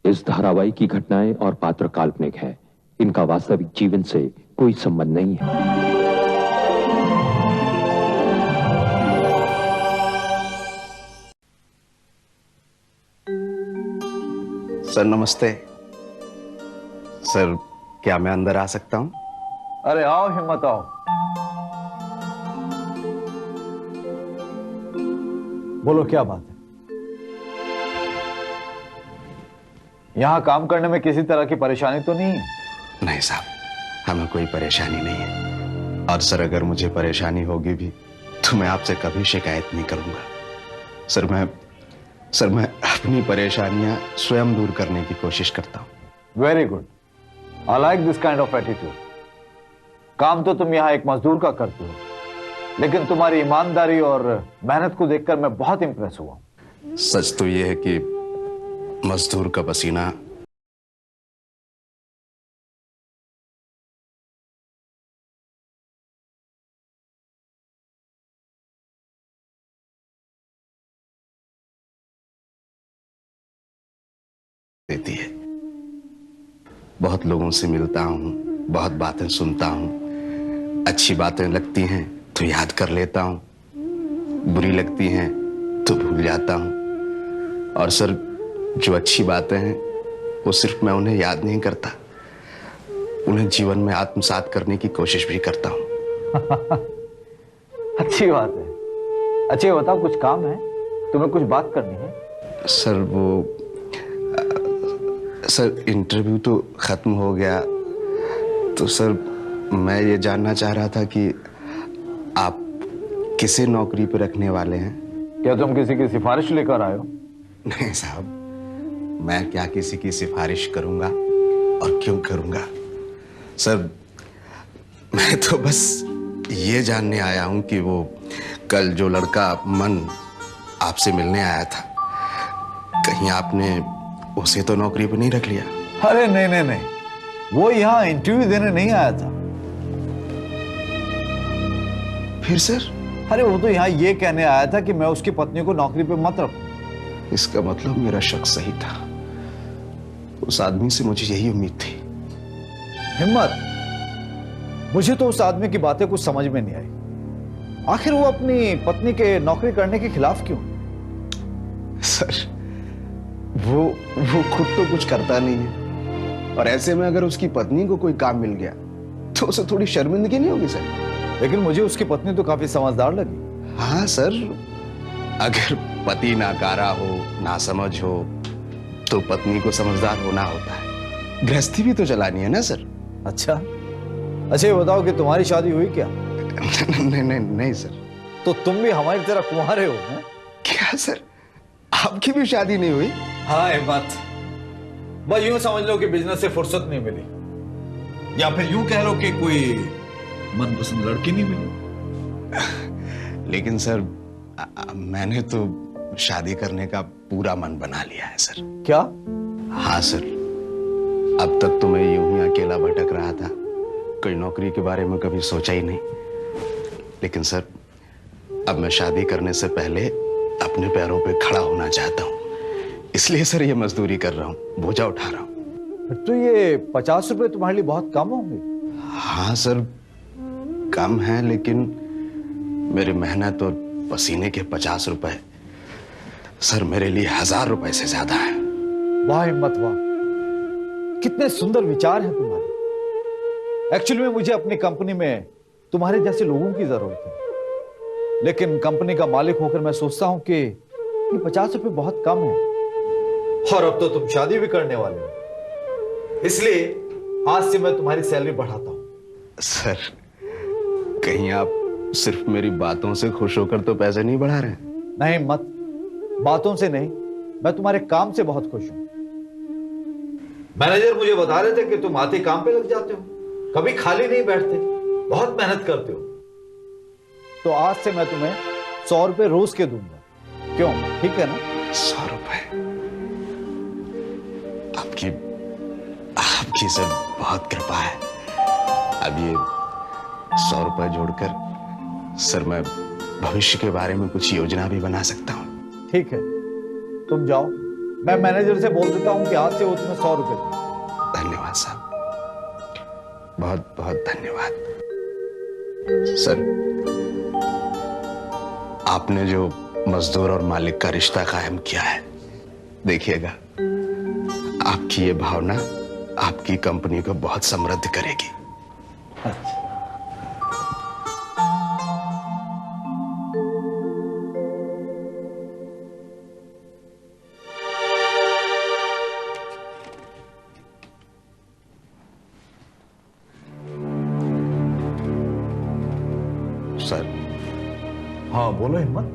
इस धारावाहिक की घटनाएं और पात्र काल्पनिक है। इनका वास्तविक जीवन से कोई संबंध नहीं है। सर नमस्ते। सर क्या मैं अंदर आ सकता हूं? अरे आओ, हिम्मत आओ। बोलो क्या बात है? यहां काम करने में किसी तरह की परेशानी तो नहीं है? नहीं साहब, हमें कोई परेशानी नहीं है। और सर अगर मुझे परेशानी होगी भी तो मैं आपसे कभी शिकायत नहीं करूंगा। सर मैं अपनी परेशानियां स्वयं दूर करने की कोशिश करता हूं। Very good, I like this kind of attitude. काम तो तुम यहां एक मजदूर का करते हो, लेकिन तुम्हारी ईमानदारी और मेहनत को देखकर मैं बहुत इंप्रेस हुआ। सच तो यह है कि मजदूर का पसीना देती है। बहुत लोगों से मिलता हूं, बहुत बातें सुनता हूं। अच्छी बातें लगती हैं तो याद कर लेता हूं, बुरी लगती हैं तो भूल जाता हूं। और सर जो अच्छी बातें हैं वो सिर्फ मैं उन्हें याद नहीं करता, उन्हें जीवन में आत्मसात करने की कोशिश भी करता हूं। अच्छी बात है। अच्छा बताओ, कुछ काम है? तुम्हें कुछ बात करनी है? सर इंटरव्यू तो खत्म हो गया, तो सर मैं ये जानना चाह रहा था कि आप किसे नौकरी पर रखने वाले हैं? क्या तुम किसी की सिफारिश लेकर आए हो? नहीं साहब, मैं क्या किसी की सिफारिश करूंगा और क्यों करूंगा? सर मैं तो बस ये जानने आया हूं कि वो कल जो लड़का मन आपसे मिलने आया था, कहीं आपने उसे तो नौकरी पर नहीं रख लिया? अरे नहीं, वो यहाँ इंटरव्यू देने नहीं आया था। फिर सर? अरे वो तो यहाँ ये कहने आया था कि मैं उसकी पत्नी को नौकरी पे मत रखूं। इसका मतलब मेरा शक सही था। उस आदमी से मुझे यही उम्मीद थी। हिम्मत, मुझे तो उस आदमी की बातें कुछ समझ में नहीं आई। आखिर वो अपनी पत्नी के नौकरी करने के खिलाफ क्यों? सर वो खुद तो कुछ करता नहीं है, और ऐसे में अगर उसकी पत्नी को कोई काम मिल गया तो उसे थोड़ी शर्मिंदगी नहीं होगी सर? लेकिन मुझे उसकी पत्नी तो काफी समझदार लगी। हाँ सर, अगर पति नाकारा हो, नासमझ हो, तो पत्नी को समझदार होना होता है। गृहस्थी भी तो चलानी है ना सर? अच्छा ये बताओ कि तुम्हारी शादी हुई क्या? नहीं सर। तो तुम भी हमारी तरह कुंवारे हो? है? क्या सर, आपकी भी शादी नहीं हुई? हाँ हिम्मत, बस यूं समझ लो कि बिजनेस से फुर्सत नहीं मिली, या फिर यूं कह लो कि कोई मनपसंद लड़की नहीं मिली। लेकिन सर मैंने तो शादी करने का पूरा मन बना लिया है सर। क्या? हाँ सर, अब तक तो मैं यूं ही अकेला भटक रहा था, कोई नौकरी के बारे में कभी सोचा ही नहीं। लेकिन सर अब मैं शादी करने से पहले अपने पैरों पे खड़ा होना चाहता हूं, इसलिए सर ये मजदूरी कर रहा हूं, बोझा उठा रहा हूं। तो ये 50 रुपए तुम्हारे लिए बहुत कम होंगे? हाँ सर कम है, लेकिन मेरी मेहनत और पसीने के 50 रुपए सर मेरे लिए 1000 रुपए से ज्यादा है। वाह हिम्मत वाह, कितने सुंदर विचार हैं तुम्हारे। एक्चुअली में मुझे अपनी कंपनी में तुम्हारे जैसे लोगों की जरूरत है, लेकिन कंपनी का मालिक होकर मैं सोचता हूं कि ये 50 रुपए बहुत कम है। और अब तो तुम शादी भी करने वाले हो, इसलिए आज से मैं तुम्हारी सैलरी बढ़ाता हूं। सर कहीं आप सिर्फ मेरी बातों से खुश होकर तो पैसे नहीं बढ़ा रहे? नहीं मत, बातों से नहीं, मैं तुम्हारे काम से बहुत खुश हूं। मैनेजर मुझे बता रहे थे कि तुम आते काम पे लग जाते हो, कभी खाली नहीं बैठते, बहुत मेहनत करते हो। तो आज से मैं तुम्हें 100 रुपए रोज के दूंगा। क्यों, ठीक है ना? 100 रुपए? आपकी सर बहुत कृपा है। अब ये 100 रुपए जोड़कर सर मैं भविष्य के बारे में कुछ योजना भी बना सकता हूं। ठीक है, तुम जाओ, मैं मैनेजर से बोल देता हूं कि आज से वो तुम्हें 100 रुपए दे। धन्यवाद साहब, बहुत बहुत धन्यवाद। सर, आपने जो मजदूर और मालिक का रिश्ता कायम किया है, देखिएगा आपकी ये भावना आपकी कंपनी को बहुत समृद्ध करेगी। अच्छा। सर, हाँ बोलो हिम्मत।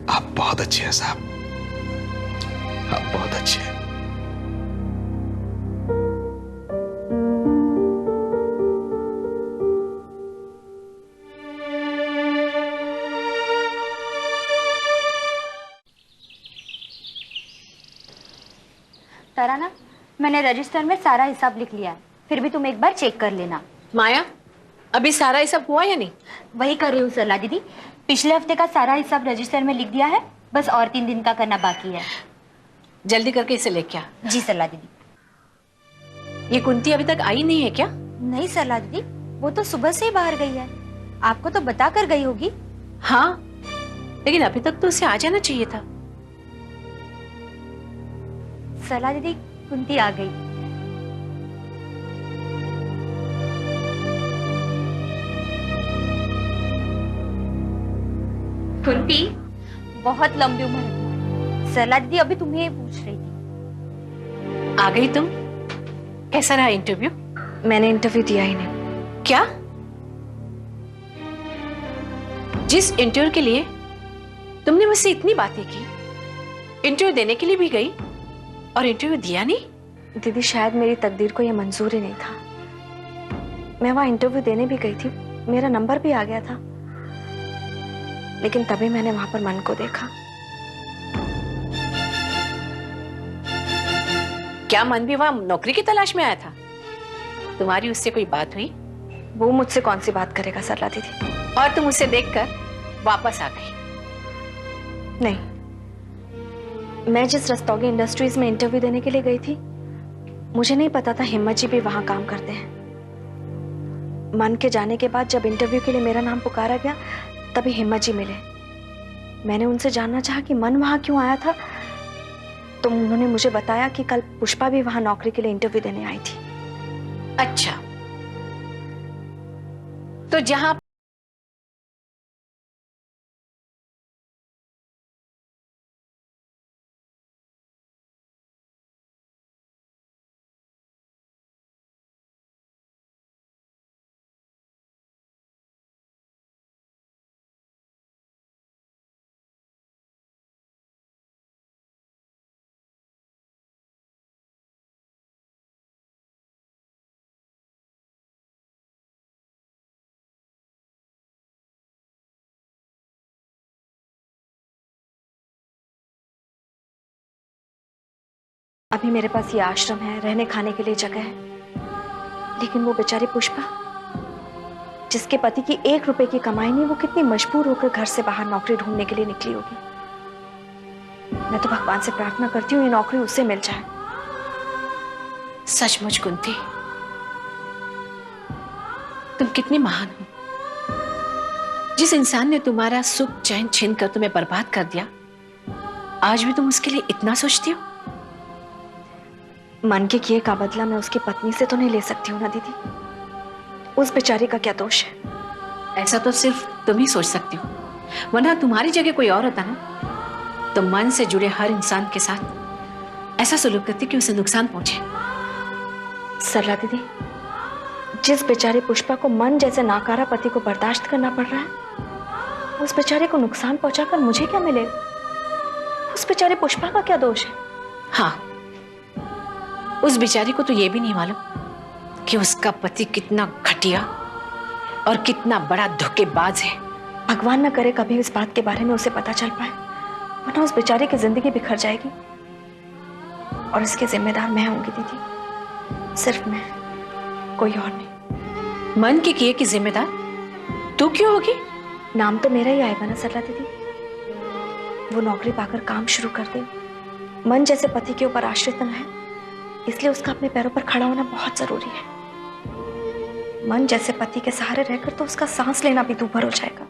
आप बहुत अच्छे हैं साहब, आप बहुत अच्छे हैं। तराना, मैंने रजिस्टर में सारा हिसाब लिख लिया है, फिर भी तुम एक बार चेक कर लेना। माया, अभी सारा हिसाब हुआ या नहीं? वही कर रही हूँ सरला दीदी। पिछले हफ्ते का सारा हिसाब रजिस्टर में लिख दिया है, बस और 3 दिन का करना बाकी है। जल्दी करके इसे लेके आ। जी सरला दीदी। ये कुंती अभी तक आई नहीं है क्या? नहीं सरला दीदी, वो तो सुबह से ही बाहर गई है। आपको तो बता कर गई होगी। हाँ, लेकिन अभी तक तो उसे आ जाना चाहिए था। सरला दीदी, कुंती आ गई। कुंती, बहुत लंबी उम्र है तुम्हारी। सरला दीदी अभी तुम्हें ये पूछ रही थी। आ गई तुम? कैसा रहा इंटरव्यू? मैंने इंटरव्यू दिया ही नहीं। क्या? जिस इंटरव्यू के लिए तुमने मुझसे इतनी बातें की, इंटरव्यू देने के लिए भी गई और इंटरव्यू दिया नहीं? दीदी, शायद मेरी तकदीर को यह मंजूर ही नहीं था। मैं वहां इंटरव्यू देने भी गई थी, मेरा नंबर भी आ गया था, लेकिन तभी मैंने वहां पर मन को देखा। क्या मन भी वहां नौकरी की तलाश में आया था? तुम्हारी उससे कोई बात हुई? वो मुझसे कौन सी बात करेगा सरला दीदी। और तुम उसे देखकर वापस आ गई? नहीं, मैं जिस रस्तोगी इंडस्ट्रीज में इंटरव्यू देने के लिए गई थी, मुझे नहीं पता था हिम्मत जी भी वहां काम करते हैं। मन के जाने के बाद जब इंटरव्यू के लिए मेरा नाम पुकारा गया, तभी हिम्मत जी मिले। मैंने उनसे जानना चाहा कि मन वहां क्यों आया था, तो उन्होंने मुझे बताया कि कल पुष्पा भी वहां नौकरी के लिए इंटरव्यू देने आई थी। अच्छा, तो जहां अभी मेरे पास ये आश्रम है, रहने खाने के लिए जगह है, लेकिन वो बेचारी पुष्पा, जिसके पति की 1 रुपए की कमाई नहीं, वो कितनी मजबूर होकर घर से बाहर नौकरी ढूंढने के लिए निकली होगी। मैं तो भगवान से प्रार्थना करती हूँ ये नौकरी उससे मिल जाए। सचमुच कुंती, तुम कितनी महान हो। जिस इंसान ने तुम्हारा सुख चैन छीन कर तुम्हें बर्बाद कर दिया, आज भी तुम उसके लिए इतना सोचती हो। मन के किए का बदला मैं उसकी पत्नी से तो नहीं ले सकती हूँ ना दीदी। उस बेचारी का क्या दोष है? ऐसा तो सिर्फ तुम ही सोच सकती हो, वरना तुम्हारी जगह कोई और होता ना, तो मन से जुड़े हर इंसान के साथ ऐसा सलूक करती कि उसे नुकसान पहुंचे। सरला दीदी, जिस बेचारी पुष्पा को मन जैसे नाकारा पति को बर्दाश्त करना पड़ रहा है, उस बेचारे को नुकसान पहुंचाकर मुझे क्या मिलेगा? उस बेचारी पुष्पा का क्या दोष है? हाँ, उस बेचारी को तो यह भी नहीं मालूम कि उसका पति कितना घटिया और कितना बड़ा धोखेबाज है। भगवान न करे कभी इस बात के बारे में उसे पता चल पाए, वरना उस बेचारी की जिंदगी बिखर जाएगी और इसके जिम्मेदार मैं होंगी दीदी, सिर्फ मैं, कोई और नहीं। मन के किए की जिम्मेदार तू क्यों होगी? नाम तो मेरा ही आएगा ना सरला दीदी। वो नौकरी पाकर काम शुरू कर दे, मन जैसे पति के ऊपर आश्रित न है, इसलिए उसका अपने पैरों पर खड़ा होना बहुत जरूरी है। मन जैसे पति के सहारे रहकर तो उसका सांस लेना भी दूभर हो जाएगा।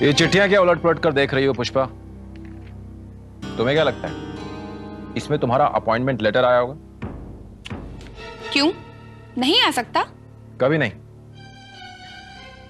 ये चिट्ठियां क्या उलट पुलट कर देख रही हो पुष्पा? तुम्हें क्या लगता है इसमें तुम्हारा अपॉइंटमेंट लेटर आया होगा? क्यों नहीं आ सकता? कभी नहीं।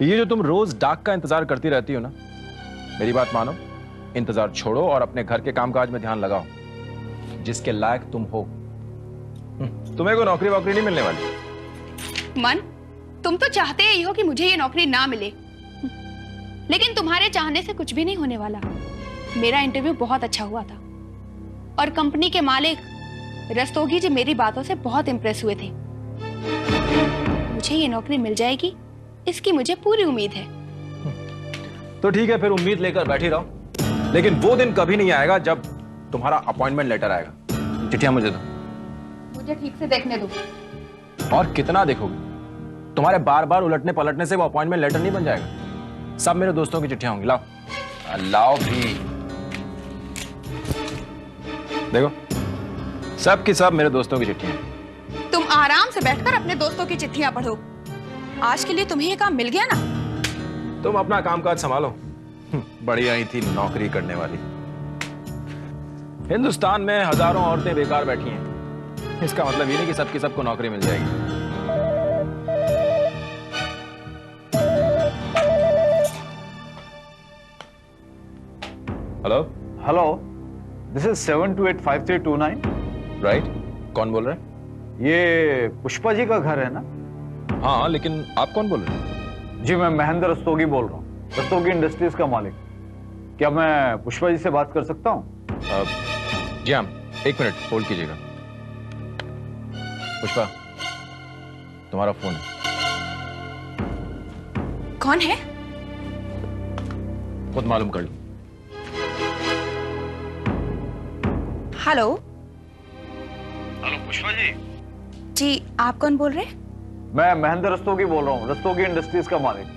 ये जो तुम रोज डाक का इंतजार करती रहती हो ना, मेरी बात मानो, इंतजार छोड़ो और अपने घर के कामकाज में ध्यान लगाओ। जिसके लायक तुम हो, तुम्हें कोई नौकरी वोकरी नहीं मिलने वाली। मन, तुम तो चाहते ही हो कि मुझे ये नौकरी ना मिले, लेकिन तुम्हारे चाहने से कुछ भी नहीं होने वाला। मेरा इंटरव्यू बहुत अच्छा हुआ था और कंपनी के मालिक रस्तोगी जी मेरी बातों से बहुत इंप्रेस हुए थे। मुझे ये नौकरी मिल जाएगी, इसकी मुझे पूरी उम्मीद है। तो ठीक है, फिर उम्मीद लेकर बैठी रहो, लेकिन वो दिन कभी नहीं आएगा जब तुम्हारा अपॉइंटमेंट लेटर आएगा। चिट्ठियां मुझे दो। मुझे ठीक से देखने दो। और कितना देखोगे? तुम्हारे बार बार उलटने पलटने से वो अपॉइंटमेंट लेटर नहीं बन जाएगा। सब मेरे दोस्तों की चिट्ठियां होंगी। लाओ लाओ भी देखो, सब की सब मेरे दोस्तों की चिट्ठियां। तुम आराम से बैठकर अपने दोस्तों की चिट्ठियां पढ़ो। आज के लिए तुम्हें ये काम मिल गया ना। तुम अपना कामकाज संभालो। बढ़िया ही थी नौकरी करने वाली। हिंदुस्तान में हजारों औरतें बेकार बैठी हैं, इसका मतलब ये नहीं कि सबकी सबको नौकरी मिल जाएगी। Hello hello, this is 7285-329। Right, कौन बोल रहे हैं? ये पुष्पा जी का घर है ना? हाँ, लेकिन आप कौन बोल रहे हैं? जी, मैं महेंद्र रस्तोगी बोल रहा हूँ, रस्तोगी इंडस्ट्रीज का मालिक। क्या मैं पुष्पा जी से बात कर सकता हूँ? जी हाँ, एक मिनट होल्ड कीजिएगा। पुष्पा, तुम्हारा फोन है। कौन है? खुद मालूम कर लो। हेलो। हेलो पुष्पा जी। जी, आप कौन बोल रहे हैं? मैं महेंद्र रस्तोगी बोल रहा हूँ, रस्तोगी इंडस्ट्रीज का मालिक।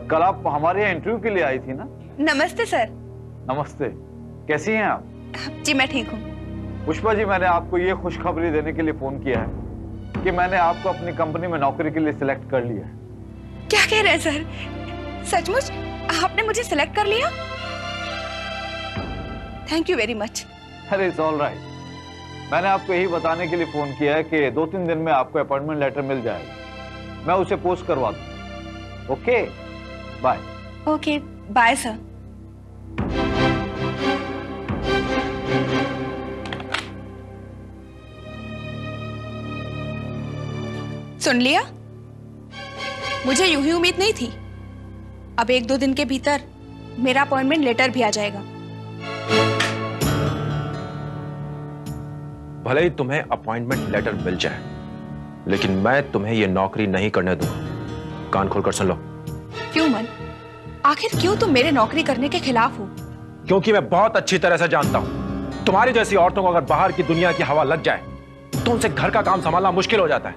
कल आप हमारे यहाँ इंटरव्यू के लिए आई थी ना? नमस्ते सर। नमस्ते, कैसी हैं आप? जी मैं ठीक हूँ। पुष्पा जी, मैंने आपको ये खुशखबरी देने के लिए फोन किया है कि मैंने आपको अपनी कंपनी में नौकरी के लिए सिलेक्ट कर लिया है। क्या कह रहे हैं सर? सचमुच आपने मुझे सिलेक्ट कर लिया? Thank you very much. अरे इट्स ऑल राइट। मैंने आपको यही बताने के लिए फोन किया है कि 2-3 दिन में आपको अपॉइंटमेंट लेटर मिल जाएगा। मैं उसे पोस्ट करवा दूं। Okay, bye. Okay, bye sir. सुन लिया? मुझे यूं ही उम्मीद नहीं थी। अब 1-2 दिन के भीतर मेरा अपॉइंटमेंट लेटर भी आ जाएगा। भले ही तुम्हें अपॉइंटमेंट लेटर मिल जाए, लेकिन मैं तुम्हें यह नौकरी नहीं करने दूंगा। कान खोलकर सुन लो। क्यों मन? आखिर क्यों तुम मेरे नौकरी करने के खिलाफ हो? क्योंकि मैं बहुत अच्छी तरह से जानता हूं, तुम्हारी जैसी औरतों को अगर बाहर की दुनिया की हवा लग जाए तो उनसे घर का काम संभालना मुश्किल हो जाता है।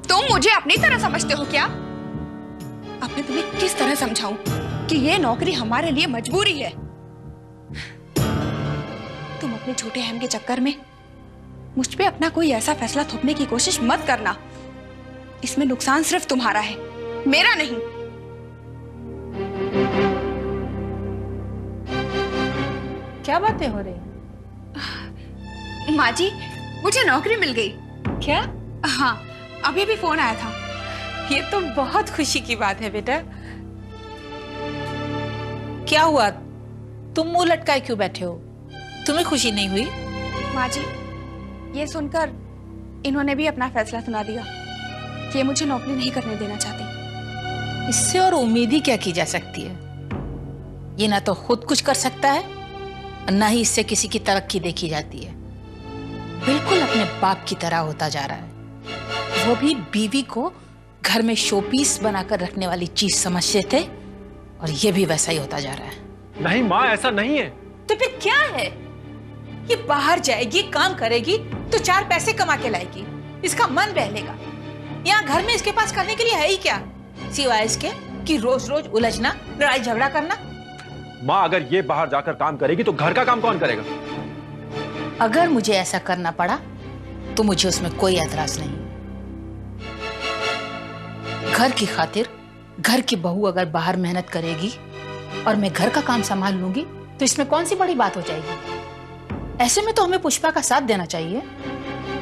तुम मुझे अपनी तरह समझते हो क्या? अब मैं तुम्हें किस तरह समझाऊं कि ये नौकरी हमारे लिए मजबूरी है? तुम अपने छोटे अहम के चक्कर में मुझ पे अपना कोई ऐसा फैसला थोपने की कोशिश मत करना। इसमें नुकसान सिर्फ तुम्हारा है, मेरा नहीं। क्या बातें हो रही हैं? माँ जी, मुझे नौकरी मिल गई। क्या? हाँ, अभी भी फोन आया था। ये तो बहुत खुशी की बात है बेटा। क्या हुआ, तुम मुंह लटकाए क्यों बैठे हो? तुम्हें खुशी नहीं हुई? माँ जी, ये सुनकर इन्होंने भी अपना फैसला सुना दिया कि ये मुझे नौकरी नहीं करने देना चाहती। इससे और उम्मीद ही क्या की जा सकती है? ये ना तो खुद कुछ कर सकता है और ना ही इससे किसी की तरक्की देखी जाती है। बिल्कुल अपने बाप की तरह होता जा रहा है। वो भी बीवी को घर में शोपीस बनाकर रखने वाली चीज समझते थे और ये भी वैसा ही होता जा रहा है। नहीं माँ, ऐसा नहीं है। तो फिर क्या है? ये बाहर जाएगी, काम करेगी तो 4 पैसे कमा के लाएगी, इसका मन बहलेगा। यहाँ घर में इसके पास करने के लिए है ही क्या, सिवाय इसके कि रोज रोज उलझना, लड़ाई झगड़ा करना। माँ, अगर ये बाहर जाकर काम करेगी तो घर का काम कौन करेगा? अगर मुझे ऐसा करना पड़ा तो मुझे उसमें कोई एतराज नहीं। घर की खातिर घर की बहू अगर बाहर मेहनत करेगी और मैं घर का काम संभाल लूंगी तो इसमें कौन सी बड़ी बात हो जाएगी? ऐसे में तो हमें पुष्पा का साथ देना चाहिए।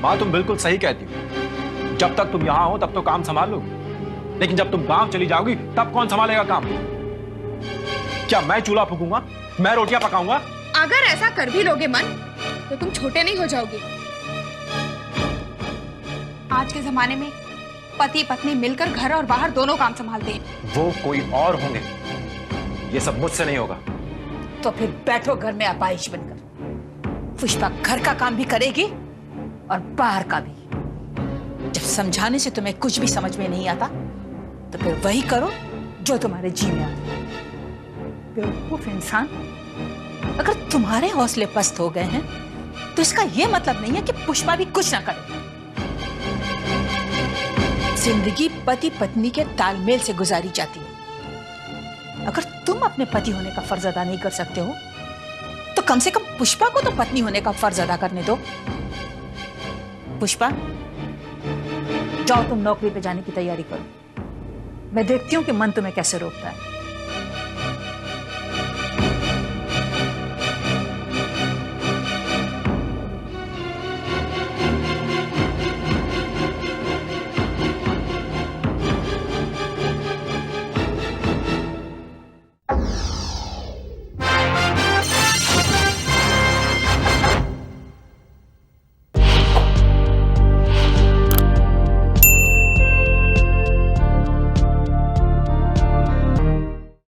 माँ, तुम बिल्कुल सही कहती हो। जब तक तुम यहाँ हो तब तो काम संभाल लोगी, लेकिन जब तुम गांव चली जाओगी तब कौन संभालेगा काम? क्या मैं चूल्हा फूकूंगा? मैं रोटियां पकाऊंगा? अगर ऐसा कर भी लोगे मन तो तुम छोटे नहीं हो जाओगे। आज के जमाने में पति पत्नी मिलकर घर और बाहर दोनों काम संभालते हैं। वो कोई और होंगे, ये सब मुझसे नहीं होगा। तो फिर बैठो घर में अपाहिज बनकर। पुष्पा घर का काम भी करेगी और बाहर का भी। जब समझाने से तुम्हें कुछ भी समझ में नहीं आता तो फिर वही करो जो तुम्हारे जी में आता है। बेवकूफ इंसान, अगर तुम्हारे हौसले पस्त हो गए हैं तो इसका यह मतलब नहीं है कि पुष्पा भी कुछ ना करे। जिंदगी पति पत्नी के तालमेल से गुजारी जाती है। अगर तुम अपने पति होने का फर्ज अदा नहीं कर सकते हो तो कम से कम पुष्पा को तो पत्नी होने का फर्ज अदा करने दो। पुष्पा, जाओ तुम नौकरी पे जाने की तैयारी करो। मैं देखती हूँ कि मन तुम्हें कैसे रोकता है।